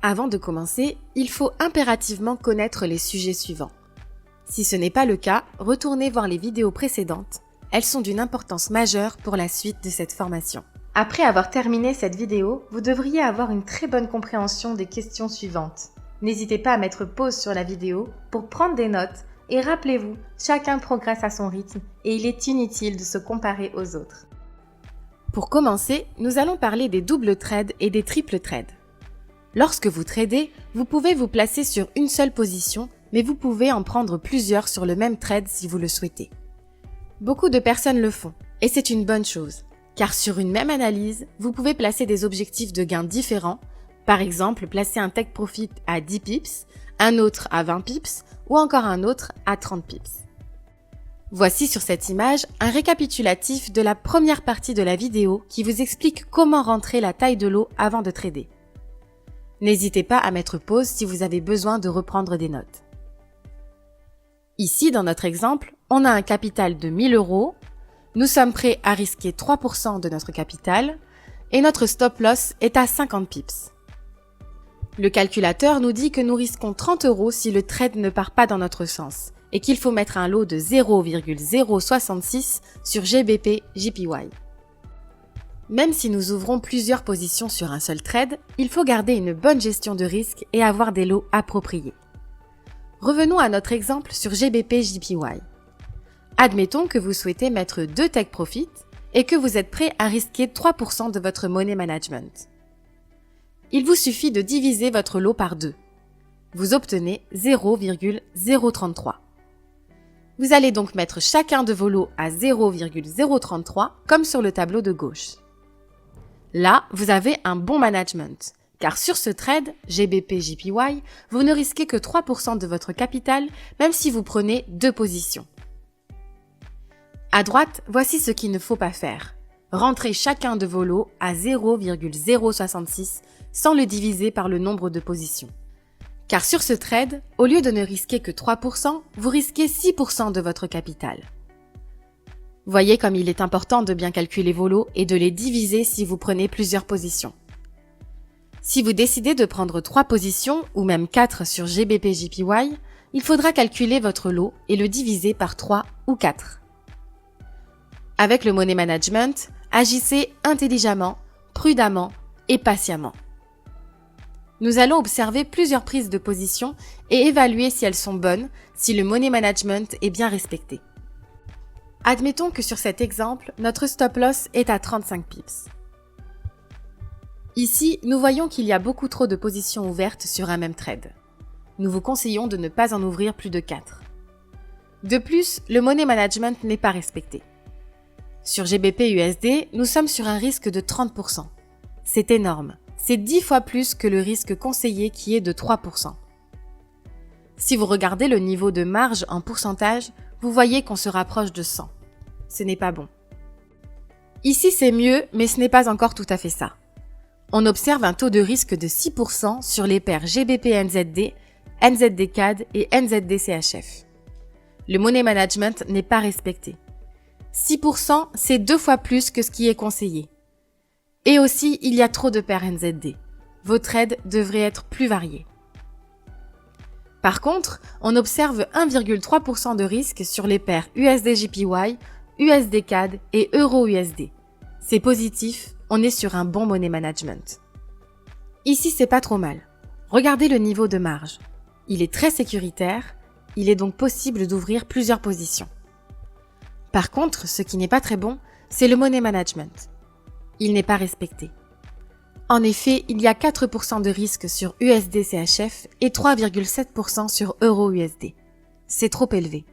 Avant de commencer, il faut impérativement connaître les sujets suivants. Si ce n'est pas le cas, retournez voir les vidéos précédentes. Elles sont d'une importance majeure pour la suite de cette formation. Après avoir terminé cette vidéo, vous devriez avoir une très bonne compréhension des questions suivantes. N'hésitez pas à mettre pause sur la vidéo pour prendre des notes et rappelez-vous, chacun progresse à son rythme et il est inutile de se comparer aux autres. Pour commencer, nous allons parler des doubles trades et des triples trades. Lorsque vous tradez, vous pouvez vous placer sur une seule position, mais vous pouvez en prendre plusieurs sur le même trade si vous le souhaitez. Beaucoup de personnes le font, et c'est une bonne chose, car sur une même analyse, vous pouvez placer des objectifs de gains différents, par exemple placer un take profit à 10 pips, un autre à 20 pips, ou encore un autre à 30 pips. Voici sur cette image un récapitulatif de la première partie de la vidéo qui vous explique comment rentrer la taille de lot avant de trader. N'hésitez pas à mettre pause si vous avez besoin de reprendre des notes. Ici, dans notre exemple, on a un capital de 1000 €, nous sommes prêts à risquer 3% de notre capital et notre stop loss est à 50 pips. Le calculateur nous dit que nous risquons 30 € si le trade ne part pas dans notre sens et qu'il faut mettre un lot de 0,066 sur GBP JPY. Même si nous ouvrons plusieurs positions sur un seul trade, il faut garder une bonne gestion de risque et avoir des lots appropriés. Revenons à notre exemple sur GBP JPY. Admettons que vous souhaitez mettre 2 take profit et que vous êtes prêt à risquer 3% de votre money management. Il vous suffit de diviser votre lot par 2. Vous obtenez 0,033. Vous allez donc mettre chacun de vos lots à 0,033 comme sur le tableau de gauche. Là, vous avez un bon management, car sur ce trade, GBP JPY, vous ne risquez que 3% de votre capital, même si vous prenez 2 positions. À droite, voici ce qu'il ne faut pas faire. Rentrez chacun de vos lots à 0,066 sans le diviser par le nombre de positions. Car sur ce trade, au lieu de ne risquer que 3%, vous risquez 6% de votre capital. Voyez comme il est important de bien calculer vos lots et de les diviser si vous prenez plusieurs positions. Si vous décidez de prendre 3 positions ou même 4 sur GBP JPY, il faudra calculer votre lot et le diviser par 3 ou 4. Avec le money management, agissez intelligemment, prudemment et patiemment. Nous allons observer plusieurs prises de position et évaluer si elles sont bonnes, si le money management est bien respecté. Admettons que sur cet exemple, notre stop loss est à 35 pips. Ici, nous voyons qu'il y a beaucoup trop de positions ouvertes sur un même trade. Nous vous conseillons de ne pas en ouvrir plus de 4. De plus, le money management n'est pas respecté. Sur GBP USD, nous sommes sur un risque de 30%. C'est énorme. C'est 10 fois plus que le risque conseillé qui est de 3%. Si vous regardez le niveau de marge en pourcentage, vous voyez qu'on se rapproche de 100. Ce n'est pas bon. Ici, c'est mieux, mais ce n'est pas encore tout à fait ça. On observe un taux de risque de 6% sur les paires GBP-NZD, NZD-CAD et NZD-CHF. Le money management n'est pas respecté. 6%, c'est 2 fois plus que ce qui est conseillé. Et aussi, il y a trop de paires NZD. Vos trades devraient être plus variés. Par contre, on observe 1,3% de risque sur les paires USD-JPY, USD-CAD et Euro-USD. C'est positif, on est sur un bon money management. Ici, c'est pas trop mal. Regardez le niveau de marge. Il est très sécuritaire, il est donc possible d'ouvrir plusieurs positions. Par contre, ce qui n'est pas très bon, c'est le money management. Il n'est pas respecté. En effet, il y a 4% de risque sur USD-CHF et 3,7% sur Euro-USD. C'est trop élevé.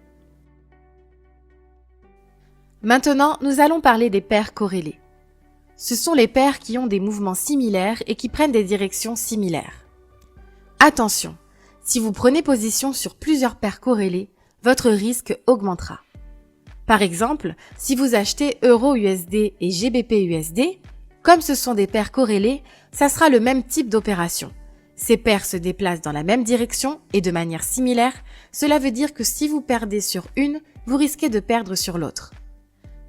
Maintenant, nous allons parler des paires corrélées. Ce sont les paires qui ont des mouvements similaires et qui prennent des directions similaires. Attention, si vous prenez position sur plusieurs paires corrélées, votre risque augmentera. Par exemple, si vous achetez Euro-USD et GBP-USD, comme ce sont des paires corrélées, ça sera le même type d'opération. Ces paires se déplacent dans la même direction et de manière similaire, cela veut dire que si vous perdez sur une, vous risquez de perdre sur l'autre.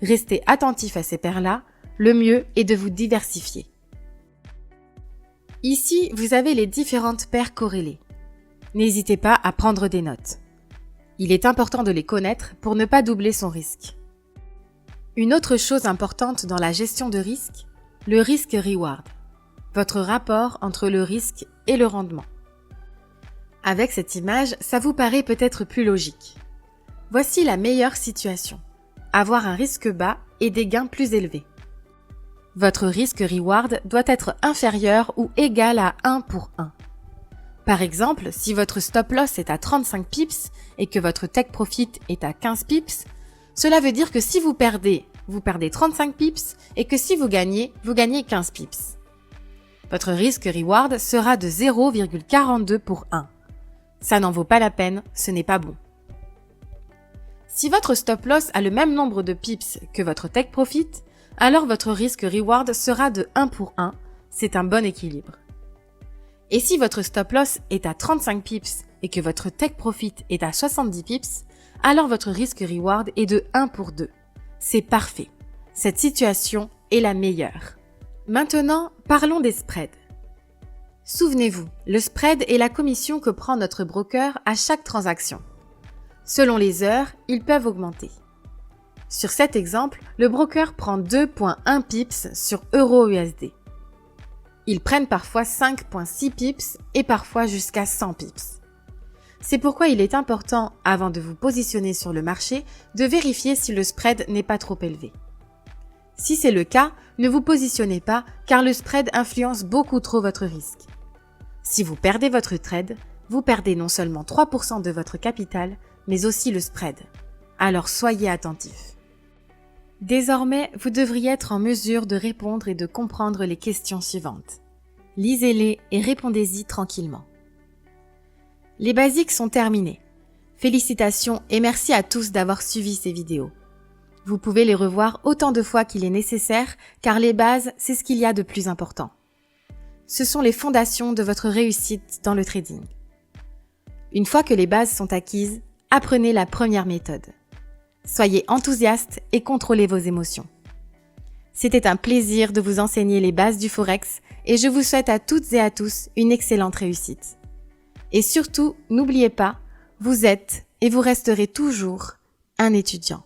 Restez attentif à ces paires-là, le mieux est de vous diversifier. Ici, vous avez les différentes paires corrélées. N'hésitez pas à prendre des notes. Il est important de les connaître pour ne pas doubler son risque. Une autre chose importante dans la gestion de risque, le risque-reward, votre rapport entre le risque et le rendement. Avec cette image, ça vous paraît peut-être plus logique. Voici la meilleure situation. Avoir un risque bas et des gains plus élevés. Votre risque-reward doit être inférieur ou égal à 1 pour 1. Par exemple, si votre stop-loss est à 35 pips et que votre take profit est à 15 pips, cela veut dire que si vous perdez 35 pips et que si vous gagnez 15 pips. Votre risque-reward sera de 0,42 pour 1. Ça n'en vaut pas la peine, ce n'est pas bon. Si votre stop-loss a le même nombre de pips que votre take profit, alors votre risque-reward sera de 1 pour 1, c'est un bon équilibre. Et si votre stop-loss est à 35 pips et que votre take profit est à 70 pips, alors votre risque-reward est de 1 pour 2. C'est parfait. Cette situation est la meilleure. Maintenant, parlons des spreads. Souvenez-vous, le spread est la commission que prend notre broker à chaque transaction. Selon les heures, ils peuvent augmenter. Sur cet exemple, le broker prend 2,1 pips sur euro-USD. Ils prennent parfois 5,6 pips et parfois jusqu'à 100 pips. C'est pourquoi il est important, avant de vous positionner sur le marché, de vérifier si le spread n'est pas trop élevé. Si c'est le cas, ne vous positionnez pas car le spread influence beaucoup trop votre risque. Si vous perdez votre trade, vous perdez non seulement 3% de votre capital, mais aussi le spread. Alors soyez attentifs. Désormais, vous devriez être en mesure de répondre et de comprendre les questions suivantes. Lisez-les et répondez-y tranquillement. Les basiques sont terminés. Félicitations et merci à tous d'avoir suivi ces vidéos. Vous pouvez les revoir autant de fois qu'il est nécessaire car les bases, c'est ce qu'il y a de plus important. Ce sont les fondations de votre réussite dans le trading. Une fois que les bases sont acquises, apprenez la première méthode. Soyez enthousiaste et contrôlez vos émotions. C'était un plaisir de vous enseigner les bases du Forex et je vous souhaite à toutes et à tous une excellente réussite. Et surtout, n'oubliez pas, vous êtes et vous resterez toujours un étudiant.